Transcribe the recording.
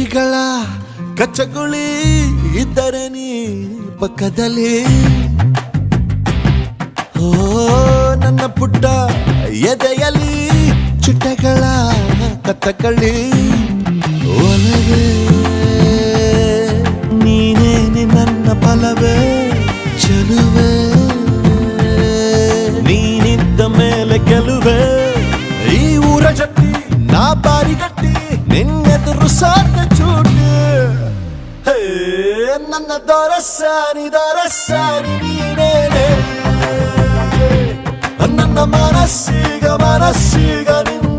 ಖುಷಿಗಳ ಕಚ್ಚಗುಳಿ ಇದ್ದರೆ ನೀ ಪಕ್ಕದಲ್ಲಿ. ಓ ನನ್ನ ಪುಟ್ಟ ಎದೆಯಲ್ಲಿ ಚಿಟ್ಟೆಗಳ ಕಥಕಳಿ. ಒಲವೇ ನೀನೇನೆ ನನ್ನ ಬಲವೇ ಚೆಲುವೆ, ನೀನಿದ್ದ ಮೇಲೆ ಗೆಲುವೆ. ಈ ಊರ ಜಟ್ಟಿ ನಾ ಬಾರಿ ಗಟ್ಟಿ, ನಿನ್ನೆದುರು ಸಾರ್ಥ ಚೂಟಿ. ನನ್ನ ದೊರಸಾನಿ ನೀನೇನೆ, ನನ್ನ ಮನಸ್ಸೀಗ ನಿನ್ನ